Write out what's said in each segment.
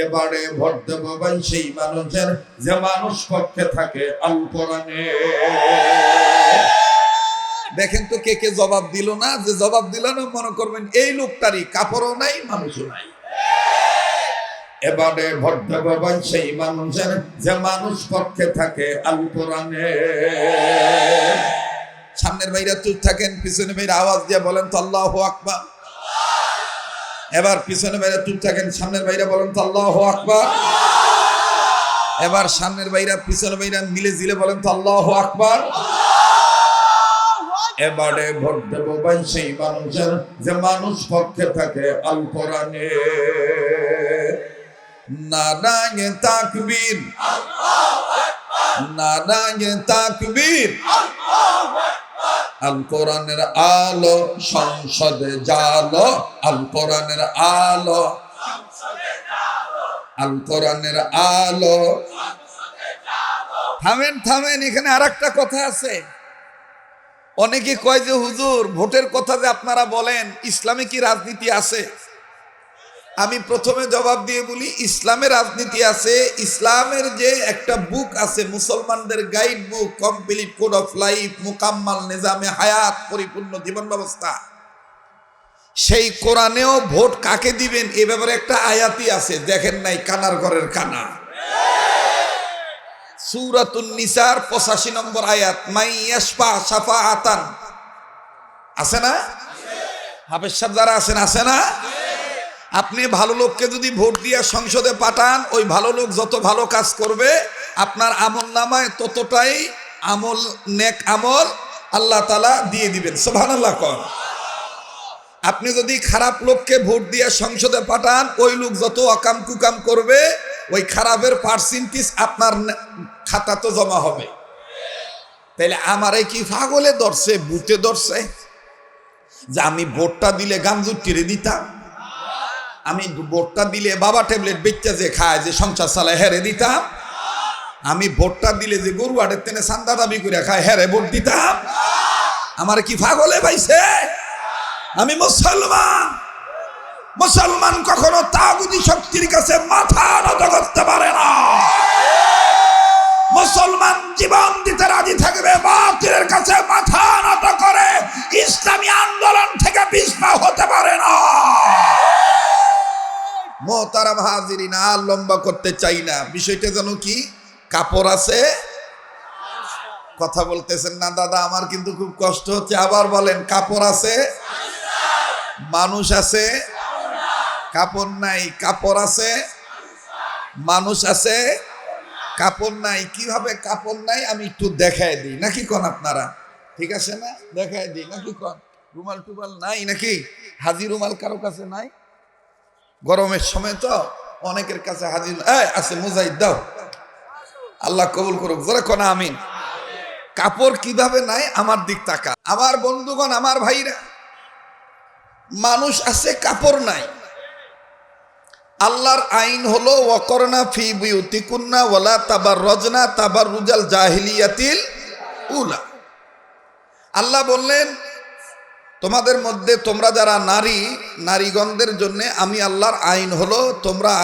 এবারে ভোট দেব ভাই সেই মানুষের যে মানুষ পক্ষে থাকে আল কোরআনে। দেখেন তো কে কে জবাব দিল না, যে জবাব দিল না মনে করবেন এই লোকটারই কাপড়ও নাই মানুষও নাই। এবারে ভোট দেব ভাই সেই মানুষের যে মানুষ পক্ষে থাকে আল কোরআনে। সামনের ভাইরা চুপ থাকেন, পিছনে ভাইরা আওয়াজ দিয়ে বলেন তো আল্লাহু আকবার। এবার পিছনে ভাইরা চুপ থাকেন, সামনের ভাইরা বলেন তো আল্লাহু আকবার। এবার সামনের ভাইরা পিছনে ভাইরা মিলে জিলে বলেন তো আল্লাহু আকবার। এবারে ভোট দেব ভাই সেই মানুষের যে মানুষ পক্ষে থাকে আল কোরআনে। নারায়ে তাকবীর, নারায়ে তাকবীর। আল কোরআনের আলো সংসদে জালো, আল কোরআনের আলো, আল কোরআনের আলো। থামেন থামেন, এখানে আরেকটা কথা আছে। অনেকে কয় যে হুজুর ভোটের কথা যে আপনারা বলেন, ইসলামে কি রাজনীতি আছে? আমি প্রথমে জবাব দিয়ে বলি, ইসলামের রাজনীতি আছে। ইসলামের যে একটা বুক আছে, মুসলমানদের guide book, complete code of life, মুকাম্মাল নিজামে হায়াত, পরিপূর্ণ জীবন ব্যবস্থা, সেই কোরআনেও ভোট কাকে দিবেন এ ব্যাপারে একটা আয়াতই আছে। দেখেন নাই? কানার ঘরের কানা, সূরাতুন নিসার 85 নম্বর আয়াত, মাই ইয়াশফা শাফাআতান। আছে না? হাফেজ সাহেব যারা আছেন, আছে না? আপনি ভালো লোককে যদি ভোট দিয়ে সংসদে পাঠান, ওই ভালো লোক যত ভালো কাজ করবে আপনার আমল নামায় ততটাই আমল, নেক আমল আল্লাহ তাআলা দিয়ে দিবেন। সুবহানাল্লাহ কোন। আপনি যদি খারাপ লোককে ভোট দিয়ে সংসদে পাঠান, ওই লোক যত অকাম কুকাম করবে ওই খারাপের পার্সেন্টেজ আপনার খাতা তো জমা হবে। তাইলে আমারে কি পাগলে ধরছে, ভূতে ধরছে যে আমি ভোটটা দিলে গাঞ্জুর টিরে দিতাম, আমি ভোটটা দিলে বাবা ট্যাবলেট বেচতে যে খায় যে সংসার চালায় হেরে দিতাম, আমি ভোটটা দিলে যে গরু আটের তেনে চান্দা দাবি করে খায় হেরে ভোট দিতাম? আমার কি পাগলে পাইছে? আমি মুসলমান, মুসলমান কখনো তাগুতি শক্তির কাছে মাথা নত করতে পারে না। মুসলমান জীবন দিতে রাজি থাকবে, বাতিলের কাছে মাথা নত করে ইসলামী আন্দোলন থেকে পিছপা হতে পারে না। মোহতারাম হাজিরিন, আর লম্বা করতে চাই না। বিষয়টা যেন কি, কাপড় আছে, কথা বলতেছেন না দাদা, আমার কিন্তু খুব কষ্ট হচ্ছে। আবার বলেন, কাপড় আছে, মানুষ আছে, কাপড় নাই। কাপড় আছে, মানুষ আছে, কাপড় নাই। কিভাবে কাপড় নাই আমি একটু দেখায় দিই, নাকি কোন আপনারা? ঠিক আছে না? দেখায় দিই নাকি কোন? রুমাল টুমাল নাই নাকি? হাজি রুমাল কারো কাছে নাই? গরমের সময় তো অনেকের কাছে হাজির আছে। মুজাহিদ দাও, আল্লাহ কবুল করুক, যারা কোন আমিন। কাপড় কিভাবে নাই? আমার দিক তাকা। আমার বন্ধুগণ, আমার ভাইরা, মানুষ আছে, কাপড় নাই। আল্লাহর আইন হলো ওয়াকরনা ফি বুয়ুতিকুন্না ওয়ালা তাবাররাজনা তাবাররুজাল জাহিলিয়াতিল উলা। আল্লাহ বললেন, তোমাদের মধ্যে তোমরা যারা নারী, নারীগণদের জন্য আমি আল্লাহর আইন হলো তোমরা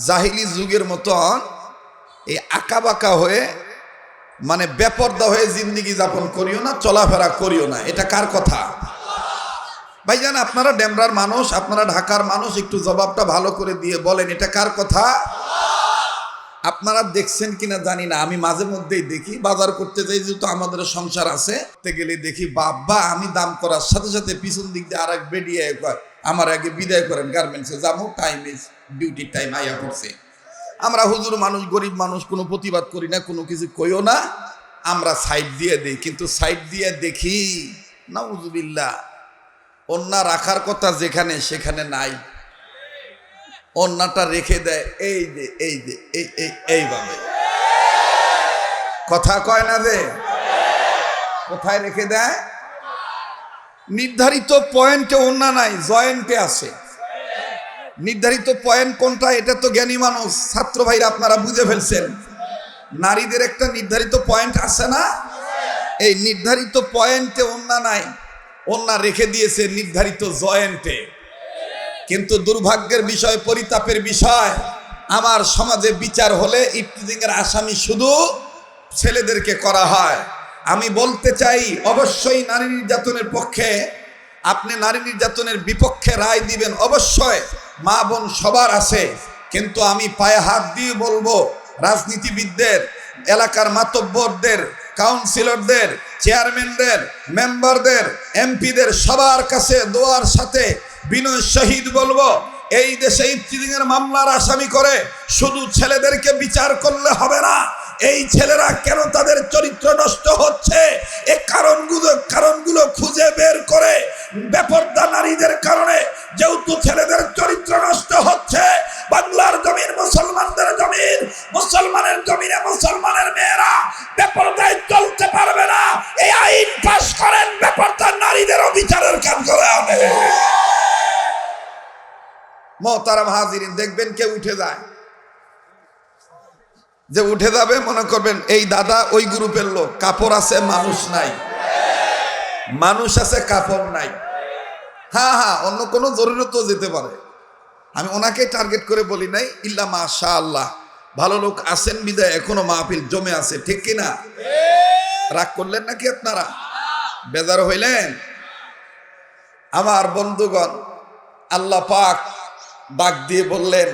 জাহিলি যুগের মতন এই আঁকাবাঁকা হয়ে, মানে বেপরদা হয়ে জিন্দিগি যাপন করিও না, চলাফেরা করিও না। এটা কার কথা? ভাইজান, আপনারা ডেমরার মানুষ, আপনারা ঢাকার মানুষ, একটু জবাবটা ভালো করে দিয়ে বলেন এটা কার কথা? আপনারা দেখছেন কিনা জানি না, আমি মাঝে মধ্যেই দেখি, বাজার করতে যাই, যেহেতু আমাদের সংসার আছে, গেলে দেখি বাবা আমি দাম করার সাথে সাথে পিছন দিক দিয়ে আরেক বেরিয়ে আমার আগে বিদায় করেন, গার্মেন্টসে যাবো, টাইম ইজ ডিউটি টাইম আইয়া করছে। আমরা হুজুর মানুষ, গরিব মানুষ, কোনো প্রতিবাদ করি না, কোনো কিছু কইও না, আমরা সাইড দিয়ে দিই। কিন্তু সাইড দিয়ে দেখি নাউজুবিল্লাহ, ওন্না রাখার কথা যেখানে সেখানে নাই, ওন্নাটা রেখে দেয় এই যে এই যে এইভাবে। কথা কয় না যে, কোথায় রেখে দেয়? নির্ধারিত পয়েন্টে ওন্না নাই, জয়েন্টে আছে। নির্ধারিত পয়েন্ট কোনটা? এটা তো জ্ঞানী মানুষ, ছাত্র ভাইরা আপনারা বুঝে ফেলছেন। নারীদের একটা নির্ধারিত পয়েন্ট আছে না? এই নির্ধারিত পয়েন্টে ওন্না নাই, ওন্না রেখে দিয়েছে নির্ধারিত জয়েন্টে। কিন্তু দুর্ভাগ্যের বিষয়, পরিতাপের বিষয়, আমার সমাজে বিচার হলে ইফতিজিং এর আসামি শুধু ছেলেদেরকে করা হয়। আমি বলতে চাই, অবশ্যই নারী নির্যাতনের পক্ষে, আপনি নারী নির্যাতনের বিপক্ষে রায় দিবেন, অবশ্যই মা বোন সবার আছে। কিন্তু আমি পায়ে হাত দিয়ে বলবো, রাজনীতিবিদদের, এলাকার মাতব্বরদের, কাউন্সিলরদের, চেয়ারম্যানদের, মেম্বারদের, এমপিদের সবার কাছে দোয়ার সাথে বিনয় শহীদ বলবো, এই দেশে ইফতিজিং এর মামলার আসামি করে শুধু ছেলেদেরকে বিচার করলে হবে না। এই ছেলেরা কেন তাদের চরিত্র নষ্ট হচ্ছে, এই কারণগুলো খুঁজে বের করে, বেপরদা নারীদের কারণে যেহেতু ছেলেদের চরিত্র নষ্ট হচ্ছে, বাংলার জমিন মুসলমানদের জমিন, মুসলমানের জমিনে মুসলমানের মেয়েরা বেপরদায় চলতে পারবে না। এই আইন পাস করেন, বেপরদা নারীদেরও বিচারের কাজ করে আনে। মোহতারাম হাজিরিন, দেখবেন কেউ উঠে যায়, যে উঠে যাবে মনে করবেন এই দাদা ওই গ্রুপের লোক, কাপড় আছে মানুষ নাই, মানুষ আছে কাপড় নাই। হ্যাঁ হ্যাঁ, অন্য কোনো জরুরতও যেতে পারে, আমি ওনাকে টার্গেট করে বলি নাই। ইল্লা মাশাআল্লাহ, ভালো লোক আছেন বিদায় এখনো মাহফিল জমে আছে, ঠিক কিনা? রাগ করলেন নাকি আপনারা? বেজার হইলেন? আমার বন্ধুগণ, আল্লাহ পাক ডাক দিয়ে বললেন,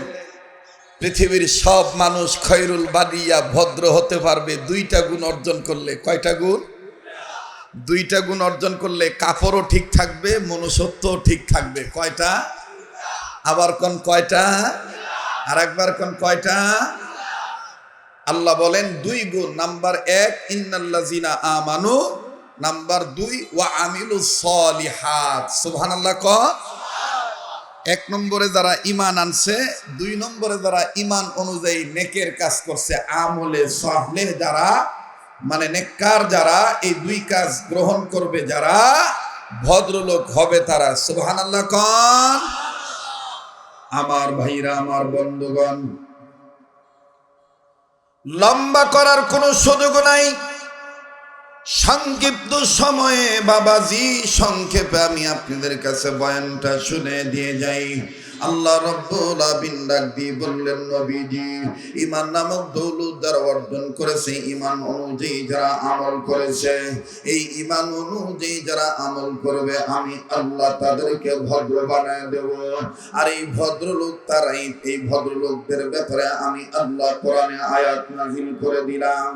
পৃথিবীর সব মানুষ খৈরুল বাদিয়া, ভদ্র হতে পারবে দুইটা গুণ অর্জন করলে। কয়টা গুণ? দুইটা গুণ অর্জন করলে কাপড়ও ঠিক থাকবে, মনুষ্যত্বও ঠিক থাকবে। কয়টা? আবার কোন কয়টা? আর একবার কোন কয়টা? আল্লাহ বলেন দুই গুণ। নাম্বার 1 ইন্নাল্লাযিনা আমানু, নাম্বার 2 ওয়া আমিলুস সলিহাত। সুবহানাল্লাহ। ক 1 নম্বরে যারা ঈমান আনছে, 2 নম্বরে যারা ঈমান অনুযায়ী নেকের কাজ করছে, আমলে সালেহ যারা, মানে নেককার যারা, এই 2 কাজ গ্রহণ করবে যারা, ভদ্রলোক হবে তারা। সুবহানাল্লাহ কোন? আমার ভাইরা, আমার বন্ধুগণ, লম্বা করার কোনো সুযোগ নাই। সংক্ষিপ্ত সময়ে বাবাজি, সংক্ষেপে আমি আপনাদের কাছে বয়ানটা শুনে দিয়ে যাই। আল্লাহ রাব্বুল আলামিন ডাক দিয়ে বললেন, নবীজি, ঈমান নামক দৌলত যারা অর্জন করেছে, ঈমান অনুযায়ী যারা আমল করেছে, এই ঈমান অনুযায়ী যারা আমল করবে, আমি আল্লাহ তাদেরকে ভদ্র বানায় দেব। আর এই ভদ্রলোক তারাই, এই ভদ্রলোকদের ব্যাপারে আমি আল্লাহ কোরআনে আয়াত নাযিল করে দিলাম।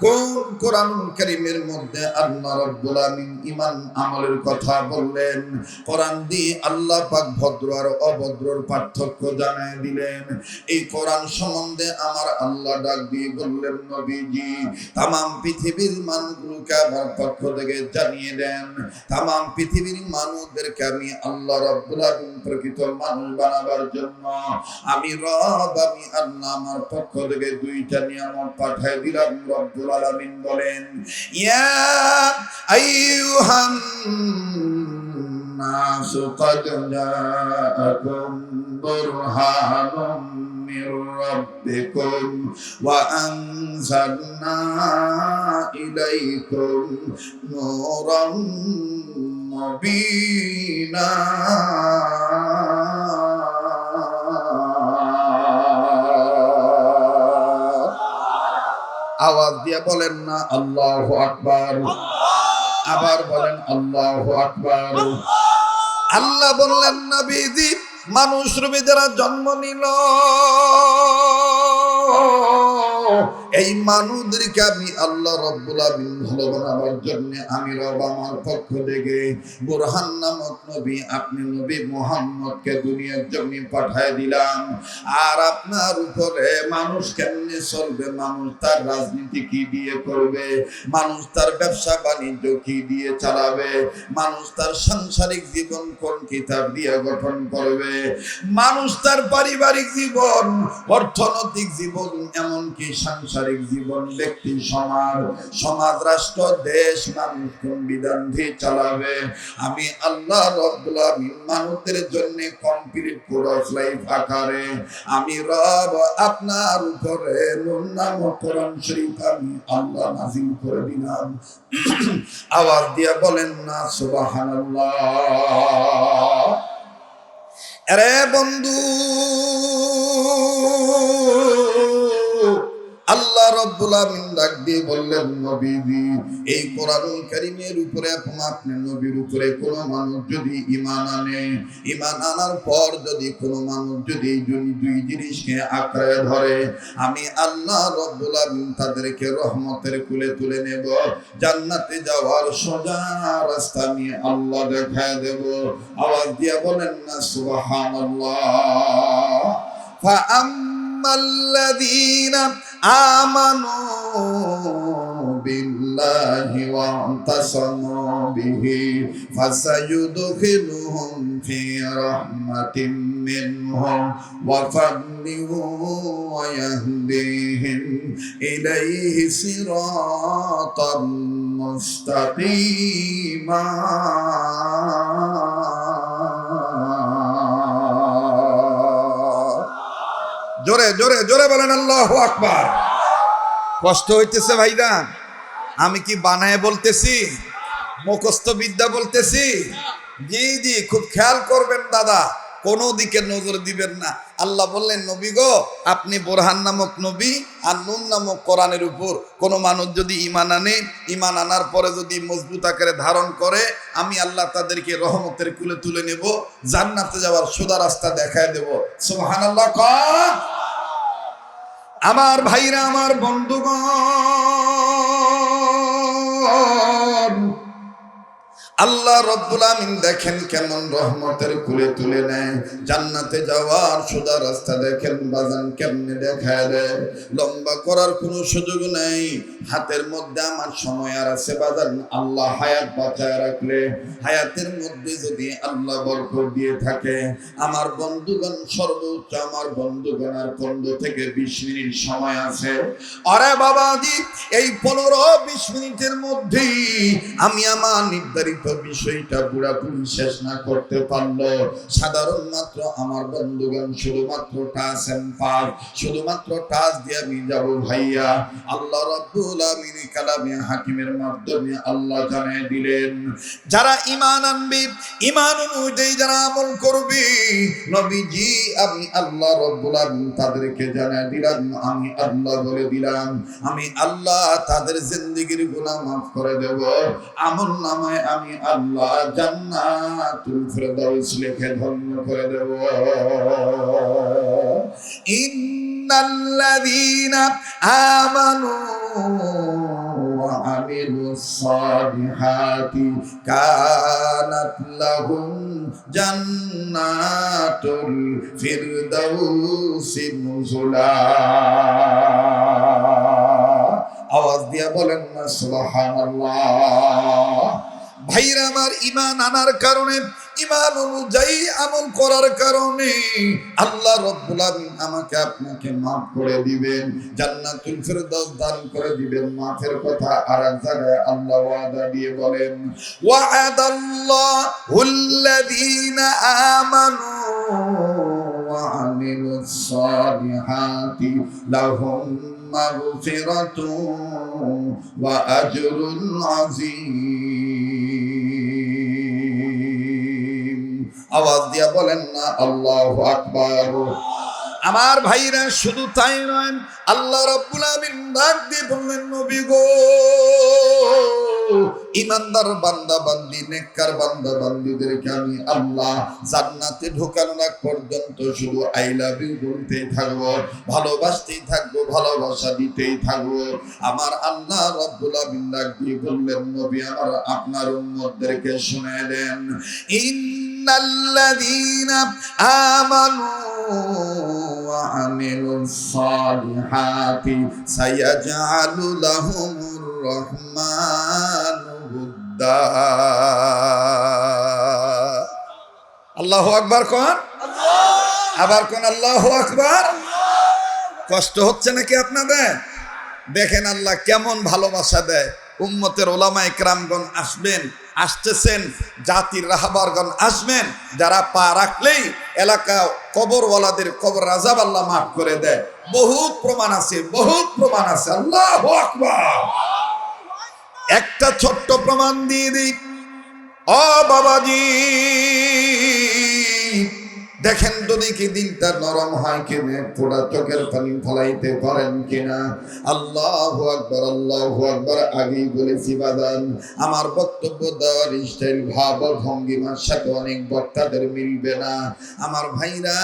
কোন কোরআনুল কারীমের মধ্যে আল্লাহ রাব্বুল আলামিন ঈমান আমলের কথা বললেন, কোরআন দিয়ে আল্লাহ পাক ভদ্র আর অভদ্রর পার্থক্য জানায় দিলেন। এই কোরআন সম্বন্ধে আমার আল্লাহ ডাক দিয়ে বললেন, নবীজি, তাম পৃথিবীর মানুষগুলোকে আমার পক্ষ থেকে জানিয়ে দেন, তাম পৃথিবীর মানুষদেরকে আমি আল্লাহ রাব্বুল আলামিন প্রকৃত মানুষ বানাবার জন্য আমি রব, আমি আল্লাহ আমার পক্ষ থেকে 2টা নিয়ামত পাঠিয়ে দিলাম। রব্বুল আলামিন বলেন, ইয়া আইয়ুহান নাসু ক্বাদ জাআকুম বুরহানুম মির রাব্বিকুম ওয়া আনজালনা ইলাইকুম নূরান মুবিনা। আওয়াজ দিয়ে বলেন না আল্লাহু আকবার? আবার বলেন আল্লাহু আকবার। আল্লাহ বললেন, নবীজি, মানুষ রূপে যারা জন্ম নিল, এই মানুষদেরকে আমি আল্লাহ রাব্বুল আলামিন ভালো বানাবার জন্য আমি রব আমার পক্ষ থেকে বুরহান নামক নবী, আপনি নবী মুহাম্মদকে দুনিয়ার জন্য পাঠিয়ে দিলাম। আর আপনার উপরে মানুষ কেমনে চলবে, মানুষ তার রাজনীতি কি দিয়ে করবে, মানুষ তার ব্যবসা বাণিজ্য কি দিয়ে চালাবে, মানুষ তার সাংসারিক জীবন কোন কিতাব দিয়ে গঠন করবে, মানুষ তার পারিবারিক জীবন, অর্থনৈতিক জীবন, এমনকি সাংসারিক সাংসারিক জীবন, ব্যক্তি সমাজ, রাষ্ট্র, দেশ, মানুষ কোন বিধান দিয়ে চালাবে। আমি আল্লাহ রাব্বুল আলামিন মানুষের জন্য কমপ্লিট কোর্স লাইফ আকারে আমি রব আপনার উপরে নূর নামক কোরআন শরীফ আমি আল্লাহ নাযিল করে দিলাম। আওয়াজ দিয়ে বলেন না সুবহানাল্লাহ। আরে বন্ধু, আল্লাহ রাব্বুল আমিন ডাক দিয়ে বললেন, নবীজি এই কোরআনুল কারীমের উপরে আপনি নবীর উপরে কোন মানুষ যদি ঈমান আনে, ঈমান আনার পর যদি কোন মানুষ যদি এই দুই জিনিসকে আঁকড়ে ধরে, আমি আল্লাহ রাব্বুল আমিন তাদেরকে রহমতের কুলে তুলে নেব, জান্নাতে যাওয়ার সোজা রাস্তা আমি আল্লাহ দেখায় দেব। আওয়াজ দিয়ে বলেন না সুবহানাল্লাহ। ফাআম্মাল্লাযীনা আমানু বিল্লাহি ওয়া'তাসামু বিহি ফাসায়ুদখিলুহুম ফি রাহমাতিন মিনহু ওয়া ফাদলিন ওয়া ইয়াহদিহিম ইলাইহি সিরাতাম মুস্তাকিমা। জোরে জোরে জোরে বলেন আল্লাহু আকবার। কষ্ট হইতেছে ভাইরা? আমি কি বানায় বলতেছি, মুখস্থ বিদ্যা বলতেছি? জি জি, খুব খেয়াল করবেন দাদা, কোনো দিকে নজর দিবেন না। আল্লাহ বললেন, নবী গো আপনি বোরহান নামক নবী আর নূর নামক কোরআনের উপর কোনো মানুষ যদি ঈমান আনে, ঈমান আনার পরে যদি মজবুত আকারে ধারণ করে, আমি আল্লাহ তাদেরকে রহমতের কুলে তুলে নেব, জান্নাতে যাওয়ার সোজা রাস্তা দেখায় দেব। সুবহানাল্লাহ। আমার ভাইরা, আমার বন্ধুগণ, আল্লাহ রাব্বুল আমিন দেখেন কেমন রহমতের কুলে তুলে নেয়, জান্নাতে যাওয়ার সোজা রাস্তা দেখেন বাজান কেমনে দেখায় দেয়। লম্বা করার কোনো সুযোগ নেই, হাতের মধ্যে আমার সময় আর আছে বাজান। আল্লাহ হায়াত বাঁচায় রাখলে, হায়াতের মধ্যে যদি আল্লাহ বরকত দিয়ে থাকে, আমার বন্ধুগণ সর্বোচ্চ আমার বন্ধুগণ আর 15 থেকে 20 মিনিট সময় আছে। আরে বাবাজি, এই 15-20 মিনিটের মধ্যেই আমি আমার নির্ধারিত বিষয়টা পুরাপুরি শেষ না করতে পারলো, সাধারণ মাত্র আমার বন্ধুগণ শুধুমাত্র টাচ এন্ড পাস, শুধুমাত্র টাচ দিয়ে আমি যাব ভাইয়া। আল্লাহ রাব্বুল আমিন কালামে হাকিমের মাধ্যমে আল্লাহ জানিয়ে দিলেন, যারা ঈমান আনবে, ঈমান অনুযায়ী যারা আমল করবে, নবীজি আমি আল্লাহ রাব্বুল আমিন তাদেরকে জানিয়ে দিলাম, আমি আল্লাহ বলে দিলাম, আমি আল্লাহ তাদের জিন্দেগির গুনাহ মাফ করে দেব, আমল নামায় আমি আল্লাহ জান্নাতুল ফিরদাউস লিখে ধন্য করে দেব। ইন্নাল্লাযীনা আমানু ওয়া আমিলুস সালিহাতি কানাত লাহুম জান্নাতুল ফিরদাউসি নুজুলা। আওয়াজ দিয়া বলেন না সুবহানাল্লাহ। ভাইরা আমার, ঈমান আনার কারণে, ঈমান অনুযায়ী আমল করার কারণে আল্লাহ রাব্বুল আমিন আমাকে আপনাকে মাফ করে দিবেন, জান্নাতুল ফিরদাউস দান করে দিবেন। মাফের কথা আরেক জায়গায় আল্লাহ ওয়াদা দিয়ে বলেন, ওয়া'আদাল্লাহুল্লাযীনা আমানু ওয়া আমিলুস সালিহাতি লাহুম মাগফিরাতুন ওয়া আজরুন আযীম। আওয়াজ দিয়া বলেন না আল্লাহু আকবার। আমার ভাইরা, শুধু তাই নয়, আল্লাহ রাব্বুল আমিন ডাক দিয়ে বললেন, নবী গো ইমানদার বান্দা বান্দি, নেককার বান্দা বান্দিদেরকে আমি আল্লাহ জান্নাতে ঢোকানোর আগ পর্যন্ত শুধু আই লাভ ইউ বলতেই থাকবো, ভালোবাসতেই থাকবো, ভালোবাসা দিতেই থাকবো। আমার আল্লাহ রাব্বুল আমিন ডাক দিয়ে বললেন, নবী আমার আপনার উম্মতদেরকে শুনিয়ে দেন, ইন্নাল্লাযীনা আমানু ওয়া আমিলুস সালিহাতি সায়াজআলু লাহুমুর রহমানু উদ্দা। আল্লাহু আকবার কোন, আবার কোন আল্লাহু আকবার। কষ্ট হচ্ছে নাকি আপনাদের? দেখেন আল্লাহ কেমন ভালোবাসা দেয়। উম্মতের ওলামা ইকরামগণ আসবেন, আসতেছেন, জাতির রাহবারগণ আসবেন, যারা পা রাখলেই এলাকা কবরওয়ালাদের কবর আযাব আল্লাহ মাফ করে দেয়। বহুত প্রমাণ আছে, বহুত প্রমাণ আছে। আল্লাহু আকবার। একটা ছোট্ট প্রমাণ দিয়ে দিই। ও বাবাজি, দেখেন তো দেখি দিলটা নরম হয় কিনা, পোড়া চোখের পানি ফলাইতে পারেন কিনা। আল্লাহু আকবার, আল্লাহু আকবার। আগেই বলেছি বাদান, আমার বক্তব্য দেওয়ার স্টাইল, ভাব ও ভঙ্গিমার সাথে অনেক বক্তাদের মিলবে না। আমার ভাইরা,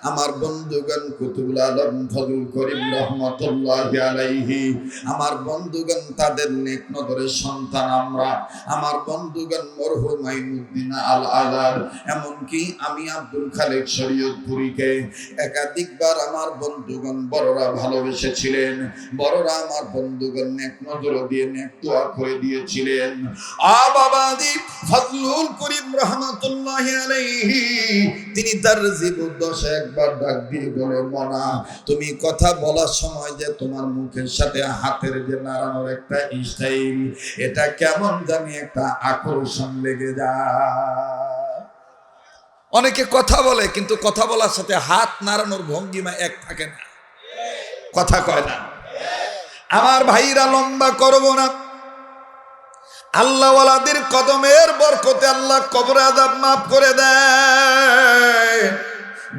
আমার বন্ধুগণ, কুতুবুল আলম ফজলুল করিম রহমতুল্লাহি আলাইহি, আমার বন্ধুগণ, তাদের নেক নজরের সন্তান আমরা। আমার বন্ধুগণ মরহুম মাইনুদ্দিন আল আজাদ, এমনকি আমি আব্দুল খালেক শরীয়তপুরীকে একাধিকবার আমার বন্ধুগণ বড়রা ভালোবেসেছিলেন। বড়রা আমার বন্ধুগণ নেক নজর দিয়ে নেক দোয়া করে দিয়েছিলেন। বাবাজি ফজলুল করিম রহমতুল্লাহি আলাইহি, তিনি তার জীবদ্দশা একবার ডাক দিয়ে বলে, মনা, তুমি কথা বলার সময় যে তোমার মুখের সাথে হাতের যে নাড়ানোর একটা স্টাইল, এটা কেমন জানি একটা আকর্ষণ লেগে যায়। অনেকে কথা বলে কিন্তু কথা বলার সাথে হাত নাড়ানোর ভঙ্গিমা এক থাকে না, কথা কয় না। আমার ভাইরা, লম্বা করব না। আল্লাহওয়ালাদের কদমের বরকতে আল্লাহ কবর আযাব মাফ করে দেয়।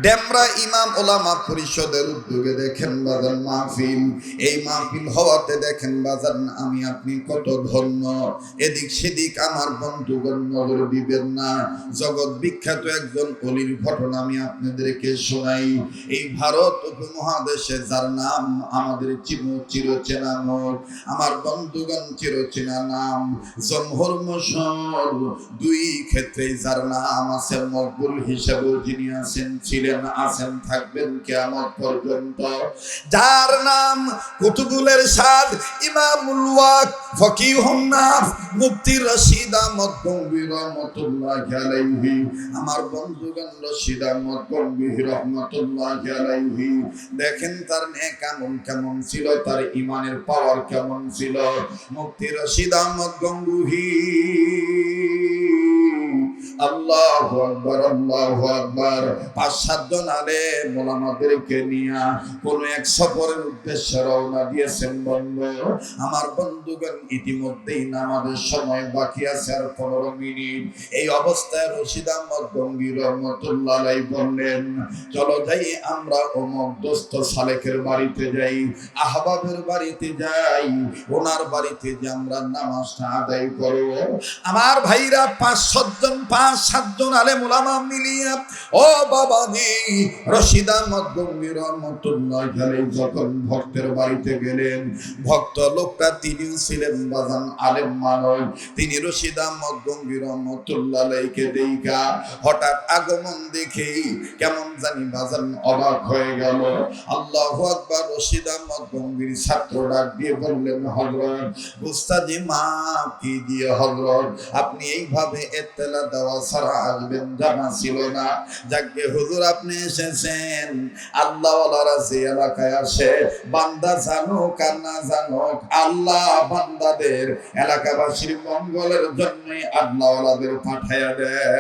ডেমরা ইমাম ওলামা পরিষদের উদ্যোগে দেখেন বাজান মাহফিল, এই মাহফিল হওয়াতে দেখেন বাজান আমি আপনি কত ধন্য। এদিক সেদিক আমার বন্ধুগণ নজর দিবেন না। জগৎ বিখ্যাত একজন অলির ঘটনা আমি আপনাদেরকে শোনাই। এই ভারত উপমহাদেশে যার নাম আমাদের চিরচেনা মুখ, আমার বন্ধুগণ চিরচেনা নাম, জমহুর মুশর, দুই ক্ষেত্রে যার নাম আছে মকবুল হিসেবেও যিনি আছেন, আছেন, থাকবেন কিয়ামত পর্যন্ত, যার নাম কুতুবুল ইরশাদ ইমামুল ওয়াক ফকিহুন নাস মুফতি রশিদ আহমদ গঙ্গোহী রাহমাতুল্লাহি আলাইহি। আমার বন্ধুগণ, রশিদ আহমদ গঙ্গোহী রাহমাতুল্লাহি আলাইহি, দেখেন তার নেক আমল কেমন ছিল, তার ঈমানের পাওয়ার কেমন ছিল। মুফতি রশিদ আহমদ গঙ্গোহী, আল্লাহু আকবার, আল্লাহু আকবার, ৫-৭ জন আলেম ওলামাদেরকে নিয়ে কোন এক সফরের উদ্দেশ্যে রওনা দিয়েছেন। আমার বন্ধুগণ, ইতিমধ্যেই নামাজের সময় বাকি আছে আর 15 মিনিট। এই অবস্থায় রশিদ আহমদ গঙ্গোহী রহমাতুল্লাহ আলাইহি বললেন, চলো যাই আমরা অমুক দোস্ত সালেকের বাড়িতে যাই, আহবাবের বাড়িতে যাই, ওনার বাড়িতে যে আমরা নামাজটা আদায় করব। আমার ভাইরা, ৫-৭ জন আলেম ওলামা মিলিয়ে, ও বাবাজি, রশিদ আহমদ গঙ্গোহী রাহমাতুল্লাহি আলাইহি যখন ভক্তের বাড়িতে গেলেন, ভক্ত লোকটা তিনিও ছিলেন বাজান আলেম মানব। তিনি রশিদ আহমদ গঙ্গোহী রাহমাতুল্লাহি আলাইহিকে দেখা হঠাৎ আগমন দেখেই কেমন জানি বাজান অবাক হয়ে গেল। আল্লাহু আকবার। রশিদ আহমদ গঙ্গোহীর ছাত্র ডাক দিয়ে বললেন, হযরত, উস্তাদি মাফ কিজিয়ে হযরত, আপনি এইভাবে ইত্তেলা দেওয়া ছাড়া আসবেন জানা ছিল না। যাকে হুজুর আপনি এসেছেন, আল্লাহওয়ালারা যে এলাকায় আসে, বান্দা জানুক আর না জানুক, আল্লাহ বান্দাদের এলাকাবাসীর মঙ্গলের জন্য আল্লাহওয়ালাদের পাঠায়া দেয়।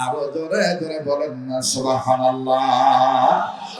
আরো জোরে জোরে বলেন না সুবহানাল্লাহ।